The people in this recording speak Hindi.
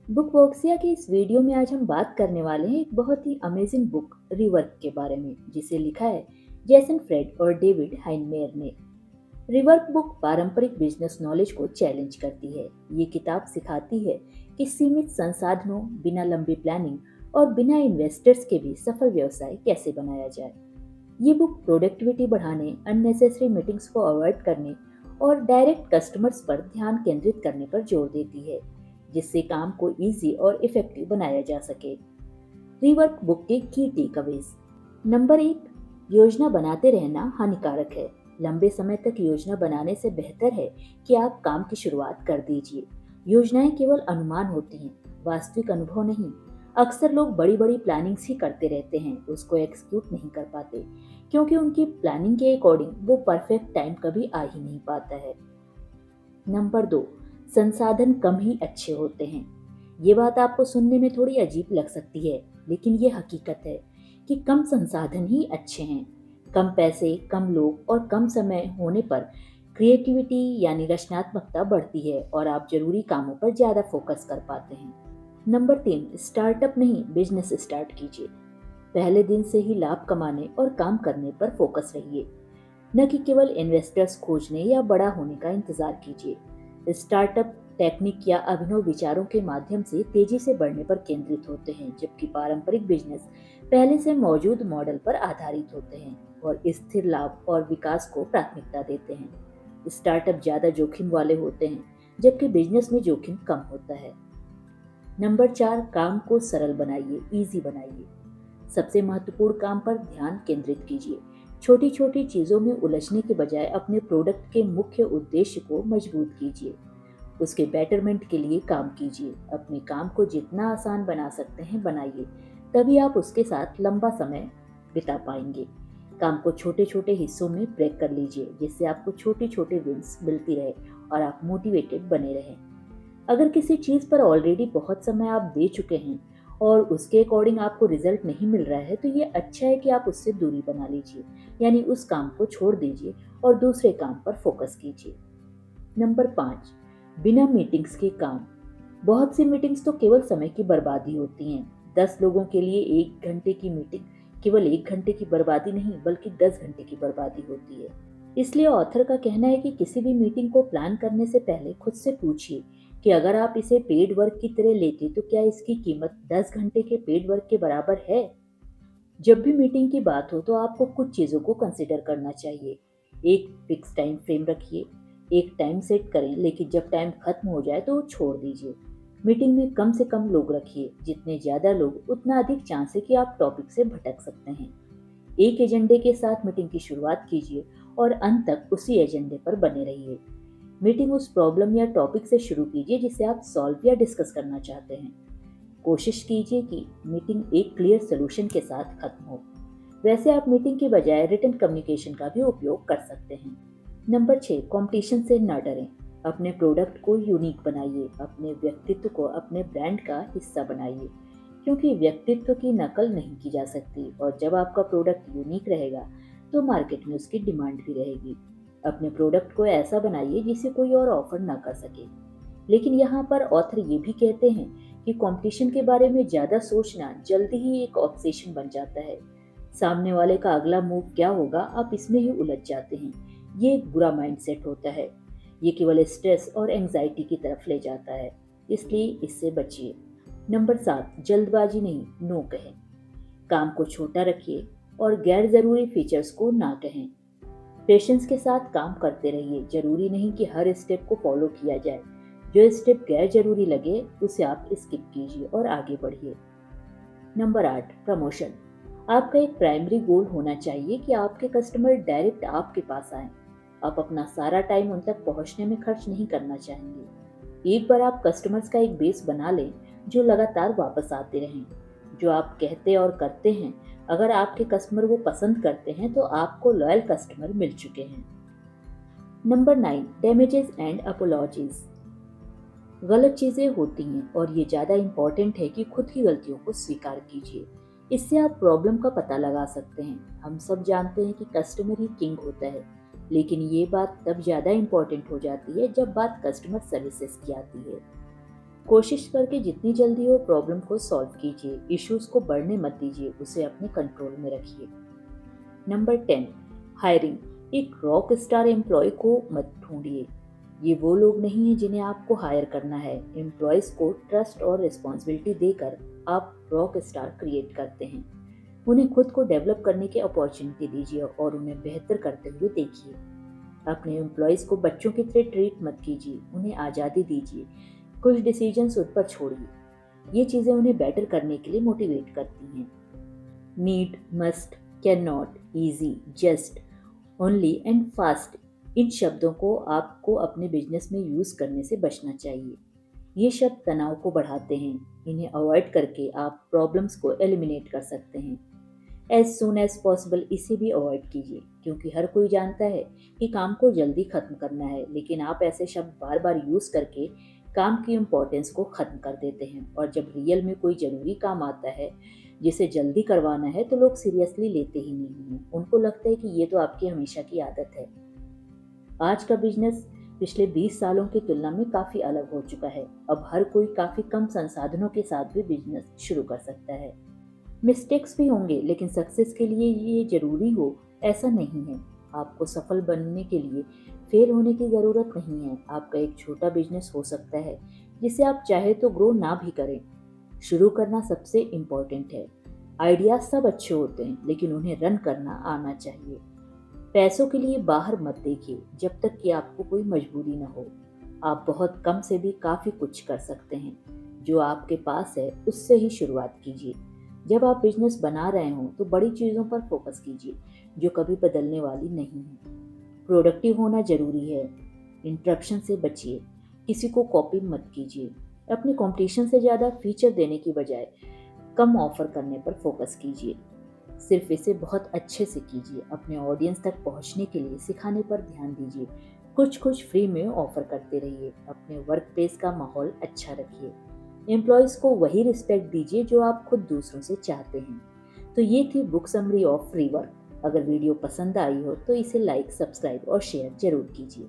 बुक बॉक्सिया के इस वीडियो में आज हम बात करने वाले हैं एक बहुत ही अमेजिंग बुक रिवर्क के बारे में, जिसे लिखा है जेसन फ्रेड और डेविड हाइनमेयर ने। रिवर्क बुक पारंपरिक बिजनेस नॉलेज को चैलेंज करती है। ये किताब सिखाती है कि सीमित संसाधनों, बिना लंबी प्लानिंग और बिना इन्वेस्टर्स के भी सफल व्यवसाय कैसे बनाया जाए। ये बुक प्रोडक्टिविटी बढ़ाने, अननेसेसरी मीटिंग्स को अवॉइड करने और डायरेक्ट कस्टमर्स पर ध्यान केंद्रित करने पर जोर देती है, जिससे काम को इजी और इफेक्टिव बनाया जा सके। रीवर्क बुक के की टेकअवेज। नंबर 1, योजना बनाते रहना हानिकारक है। लंबे समय तक योजना बनाने से बेहतर है कि आप काम की शुरुआत कर दीजिए। योजनाएं केवल अनुमान होती हैं, वास्तविक अनुभव नहीं। अक्सर लोग बड़ी बड़ी प्लानिंग्स ही करते रहते हैं, उसको एक्सिक्यूट नहीं कर पाते, क्योंकि उनकी प्लानिंग के अकॉर्डिंग वो परफेक्ट टाइम कभी आ ही नहीं पाता है। नंबर 2, संसाधन कम ही अच्छे होते हैं। ये बात आपको सुनने में थोड़ी अजीब लग सकती है, लेकिन ये हकीकत है कि कम संसाधन ही अच्छे हैं। कम पैसे, कम लोग और कम समय होने पर क्रिएटिविटी यानी रचनात्मकता बढ़ती है और आप जरूरी कामों पर ज़्यादा फोकस कर पाते हैं। नंबर 3, स्टार्टअप नहीं बिजनेस स्टार्ट कीजिए। पहले दिन से ही लाभ कमाने और काम करने पर फोकस रहिए, न कि केवल इन्वेस्टर्स खोजने या बड़ा होने का इंतजार कीजिए। स्टार्टअप टेक्निक या अभिनव विचारों के माध्यम से तेजी से बढ़ने पर केंद्रित होते हैं, जबकि पारंपरिक बिजनेस पहले से मौजूद मॉडल पर आधारित होते हैं और स्थिर लाभ और विकास को प्राथमिकता देते हैं। स्टार्टअप ज्यादा जोखिम वाले होते हैं, जबकि बिजनेस में जोखिम कम होता है। नंबर 4, काम को सरल बनाइए, इजी बनाइए। सबसे महत्वपूर्ण काम पर ध्यान केंद्रित कीजिए। छोटी छोटी चीजों में उलझने के बजाय अपने प्रोडक्ट के मुख्य उद्देश्य को मजबूत कीजिए। उसके बेटरमेंट के लिए काम कीजिए। अपने काम को जितना आसान बना सकते हैं बनाइए, तभी आप उसके साथ लंबा समय बिता पाएंगे। काम को छोटे छोटे हिस्सों में ब्रेक कर लीजिए, जिससे आपको छोटे छोटे विंस मिलती रहे और आप मोटिवेटेड बने रहें। अगर किसी चीज़ पर ऑलरेडी बहुत समय आप दे चुके हैं और उसके अकॉर्डिंग आपको रिजल्ट नहीं मिल रहा है, तो ये अच्छा है कि आप उससे दूरी बना लीजिए, यानी उस काम को छोड़ दीजिए और दूसरे काम पर फोकस कीजिए। नंबर 5, बिना मीटिंग्स के काम। बहुत सी मीटिंग्स तो केवल समय की बर्बादी होती हैं। 10 लोगों के लिए 1 घंटे की मीटिंग केवल 1 घंटे की बर्बादी नहीं, बल्कि 10 घंटे की बर्बादी होती है। इसलिए ऑथर का कहना है कि किसी भी मीटिंग को प्लान करने से पहले खुद से पूछिए कि अगर आप इसे पेड वर्क की तरह लेते तो क्या इसकी कीमत 10 घंटे के पेड वर्क के बराबर है। जब भी मीटिंग की बात हो तो आपको कुछ चीज़ों को कंसिडर करना चाहिए। एक फिक्स टाइम फ्रेम रखिए, एक टाइम सेट करें, लेकिन जब टाइम खत्म हो जाए तो छोड़ दीजिए। मीटिंग में कम से कम लोग रखिए। जितने ज़्यादा लोग, उतना अधिक चांस है कि आप टॉपिक से भटक सकते हैं। एक एजेंडे के साथ मीटिंग की शुरुआत कीजिए और अंत तक उसी एजेंडे पर बने रहिए। मीटिंग उस प्रॉब्लम या टॉपिक से शुरू कीजिए जिसे आप सॉल्व या डिस्कस करना चाहते हैं। कोशिश कीजिए कि मीटिंग एक क्लियर सोल्यूशन के साथ खत्म हो। वैसे आप मीटिंग के बजाय रिटन कम्युनिकेशन का भी उपयोग कर सकते हैं। नंबर 6, कंपटीशन से न डरें। अपने प्रोडक्ट को यूनिक बनाइए, अपने व्यक्तित्व को अपने ब्रांड का हिस्सा बनाइए, क्योंकि व्यक्तित्व की नकल नहीं की जा सकती और जब आपका प्रोडक्ट यूनिक रहेगा तो मार्केट में उसकी डिमांड भी रहेगी। अपने प्रोडक्ट को ऐसा बनाइए जिसे कोई और ऑफर ना कर सके। लेकिन यहाँ पर ऑथर ये भी कहते हैं कि कंपटीशन के बारे में ज़्यादा सोचना जल्दी ही एक ऑब्सेशन बन जाता है। सामने वाले का अगला मूव क्या होगा, आप इसमें ही उलझ जाते हैं। ये एक बुरा माइंडसेट होता है। ये केवल स्ट्रेस और एंजाइटी की तरफ ले जाता है, इसलिए इससे बचिए। नंबर 7, जल्दबाजी नहीं, नो कहें। काम को छोटा रखिए और गैर ज़रूरी फीचर्स को ना कहें। पेशेंस के साथ काम करते रहिए। जरूरी नहीं कि हर स्टेप को फॉलो किया जाए। जो स्टेप गैर जरूरी लगे उसे आप स्किप कीजिए और आगे बढ़िए। Number 8, promotion. आपका एक प्राइमरी गोल होना चाहिए कि आपके कस्टमर डायरेक्ट आपके पास आए। आप अपना सारा टाइम उन तक पहुंचने में खर्च नहीं करना चाहेंगे। एक बार आप कस्टमर्स का एक बेस बना लें जो लगातार वापस आते रहें। जो आप कहते और करते हैं, अगर आपके कस्टमर वो पसंद करते हैं तो आपको लॉयल कस्टमर मिल चुके हैं। Number 9, damages and apologies. गलत चीज़ें होती हैं और ये ज़्यादा इम्पॉर्टेंट है कि खुद की गलतियों को स्वीकार कीजिए। इससे आप प्रॉब्लम का पता लगा सकते हैं। हम सब जानते हैं कि कस्टमर ही किंग होता है, लेकिन ये बात तब ज़्यादा इम्पॉर्टेंट हो जाती है जब बात कस्टमर सर्विसेज की आती है। कोशिश करके जितनी जल्दी हो प्रॉब्लम को सॉल्व कीजिए, इश्यूज को बढ़ने मत दीजिए, उसे अपने कंट्रोल में रखिए। Number 10, hiring. एक रॉक स्टार एम्प्लॉय को मत ढूंढिए। ये वो लोग नहीं हैं जिन्हें आपको हायर करना है। एम्प्लॉयज को ट्रस्ट और रिस्पॉन्सिबिलिटी देकर आप रॉक स्टार क्रिएट करते हैं। उन्हें खुद को डेवलप करने की अपॉर्चुनिटी दीजिए और उन्हें बेहतर करते हुए देखिए। अपने एम्प्लॉयज को बच्चों की तरह ट्रीट मत कीजिए, उन्हें आज़ादी दीजिए, कुछ डिसीजंस उन पर छोड़िए। ये चीज़ें उन्हें बेटर करने के लिए मोटिवेट करती हैं। Need, must, can not, easy, just, only and fast, इन शब्दों को आपको अपने बिजनेस में यूज़ करने से बचना चाहिए। ये शब्द तनाव को बढ़ाते हैं। इन्हें अवॉइड करके आप प्रॉब्लम्स को एलिमिनेट कर सकते हैं। एज सुन एज पॉसिबल, इसे भी अवॉइड कीजिए, क्योंकि हर कोई जानता है कि काम को जल्दी खत्म करना है, लेकिन आप ऐसे शब्द बार बार यूज़ करके काम की इम्पोर्टेंस को ख़त्म कर देते हैं। और जब रियल में कोई ज़रूरी काम आता है जिसे जल्दी करवाना है तो लोग सीरियसली लेते ही नहीं हैं। उनको लगता है कि ये तो आपकी हमेशा की आदत है। आज का बिजनेस पिछले 20 सालों की तुलना में काफ़ी अलग हो चुका है। अब हर कोई काफ़ी कम संसाधनों के साथ भी बिजनेस शुरू कर सकता है। मिस्टेक्स भी होंगे, लेकिन सक्सेस के लिए ये ज़रूरी हो ऐसा नहीं है। आपको सफल बनने के लिए फेल होने की ज़रूरत नहीं है। आपका एक छोटा बिजनेस हो सकता है जिसे आप चाहे तो ग्रो ना भी करें। शुरू करना सबसे इम्पोर्टेंट है। आइडियाज सब अच्छे होते हैं, लेकिन उन्हें रन करना आना चाहिए। पैसों के लिए बाहर मत देखिए जब तक कि आपको कोई मजबूरी ना हो। आप बहुत कम से भी काफ़ी कुछ कर सकते हैं। जो आपके पास है उससे ही शुरुआत कीजिए। जब आप बिजनेस बना रहे हों तो बड़ी चीज़ों पर फोकस कीजिए जो कभी बदलने वाली नहीं है। प्रोडक्टिव होना ज़रूरी है। इंटरप्शन से बचिए। किसी को कॉपी मत कीजिए। अपने कंपटीशन से ज़्यादा फीचर देने की बजाय कम ऑफर करने पर फोकस कीजिए। सिर्फ इसे बहुत अच्छे से कीजिए। अपने ऑडियंस तक पहुंचने के लिए सिखाने पर ध्यान दीजिए। कुछ कुछ फ्री में ऑफर करते रहिए। अपने वर्क प्लेस का माहौल अच्छा रखिए। एम्प्लॉयज़ को वही रिस्पेक्ट दीजिए जो आप खुद दूसरों से चाहते हैं। तो ये थी book summary of free work. अगर वीडियो पसंद आई हो तो इसे लाइक, सब्सक्राइब और शेयर जरूर कीजिए।